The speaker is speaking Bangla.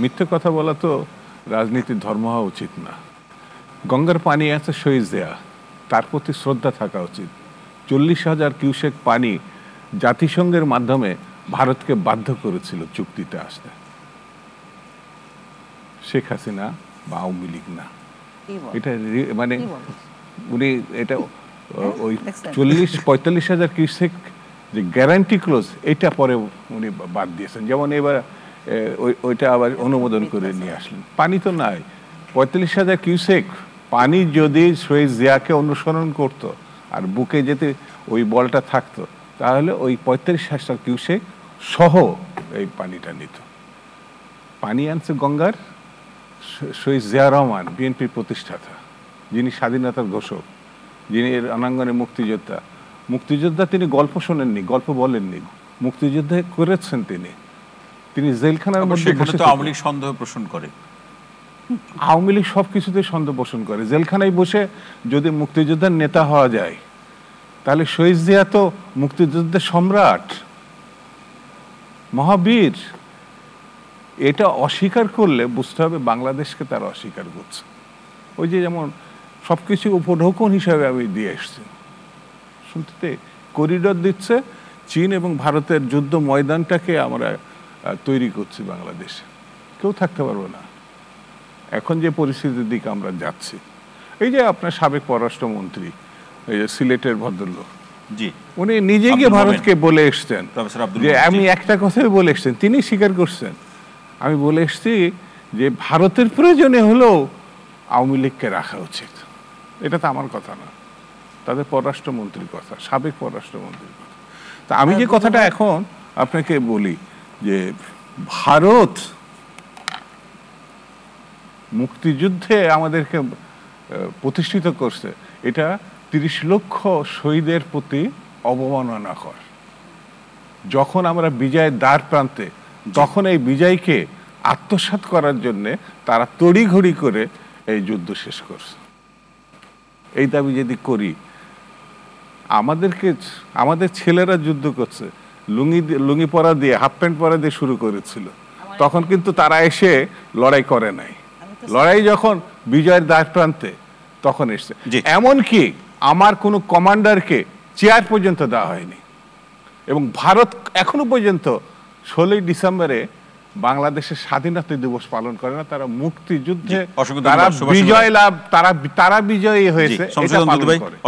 মিথ্যে কথা বলা তো রাজনীতির ধর্ম হওয়া উচিত না। গঙ্গার পানি আছে সইজ দেয়া, তার প্রতি শ্রদ্ধা থাকা উচিত। 40,000 কিউসেক পানি জাতিসংঘের মাধ্যমে ভারতকে বাধ্য করেছিল চুক্তিতে আসতে, শেখ হাসিনা বা আওয়ামী লীগ না। এটা মানে উনি এটা ওই 40-45,000 কিউসেক যে গ্যারান্টি ক্লোজ, এটা পরে উনি বাদ দিয়েছেন। যেমন এবার ওইটা আবার অনুমোদন করে নিয়ে আসলেন। পানি তো নাই। 45,000 কিউসেক পানি যদি সুয়েজ জিয়াকে অনুসরণ করত আর বুকে যেতে ওই বলটা থাকতো, তাহলে ওই 45,000 কিউসেক সহ এই পানিটা নিত। পানি আনছে গঙ্গার শহীদ জিয়া রহমান, বিএনপির প্রতিষ্ঠাতা, যিনি স্বাধীনতার ঘোষক, যিনি এর অনাঙ্গনে মুক্তিযোদ্ধা। মুক্তিযোদ্ধা তিনি গল্প শোনেননি, গল্প বলেননি, মুক্তিযুদ্ধে করেছেন তিনি। তিনি জেলখানার মধ্যে বসে আওয়ামী লীগ সন্দেহ পোষণ করে, আওয়ামী লীগ সবকিছুতে সন্দেহ পোষণ করে। জেলখানায় বসে যদি মুক্তিযোদ্ধার নেতা হওয়া যায়, তাহলে শহীদ জিয়া তো মুক্তিযুদ্ধের সম্রাট, মহাবীর। এটা অস্বীকার করলে বুঝতে হবে বাংলাদেশকে তারা অস্বীকার করছে। ওই যে যেমন সবকিছু উপঢৌকন হিসাবে আমি দিয়ে এসছি, শুনতে করিডোর দিচ্ছে, চীন এবং ভারতের যুদ্ধ ময়দানটাকে আমরা তৈরি করছি বাংলাদেশে, কেউ থাকতে পারবে না। এখন যে পরিস্থিতির দিকে আমরা যাচ্ছি, এই যে আপনার সাবেক পররাষ্ট্রমন্ত্রী, এই যে সিলেটের ভদ্রলোক, জি, উনি নিজে গিয়ে ভারতকে বলে এসছেন যে আমি একটা কথাই বলে এসছেন, তিনি স্বীকার করছেন, আমি বলে এসছি যে ভারতের প্রয়োজনে হলেও আওয়ামী লীগকে রাখা উচিত। এটা তো আমার কথা না, তাদের পররাষ্ট্রমন্ত্রীর কথা, সাবেক পররাষ্ট্রমন্ত্রীর কথা। তা আমি যে কথাটা এখন আপনাকে বলি যে ভারত মুক্তিযুদ্ধে আমাদেরকে প্রতিষ্ঠিত করছে, এটা 30 লক্ষ শহীদের প্রতি অবমাননা কর। যখন আমরা বিজয়ের দ্বার প্রান্তে, তখন এই বিজয়কে আত্মসাৎ করার জন্যে তারা তড়িঘড়ি করে এই যুদ্ধ শেষ করছে। এই দাবি যদি করি, আমাদের ছেলেরা যুদ্ধ করছে, লুঙ্গি পরা দিয়ে, হাফ প্যান্ট পরা দিয়ে শুরু করেছিল, তখন কিন্তু তারা এসে লড়াই করে নাই। লড়াই যখন বিজয়ের দ্বার প্রান্তে, তখন এসছে। এমনকি আমার কোনো কমান্ডারকে চেয়ার পর্যন্ত দেওয়া হয়নি। এবং ভারত এখনো পর্যন্ত 16ই ডিসেম্বরে বাংলাদেশের স্বাধীনতা দিবস পালন করে না। তারা মুক্তিযুদ্ধে তারা বিজয় লাভ, তারা বিজয়ী হয়েছে এটা পালন করে।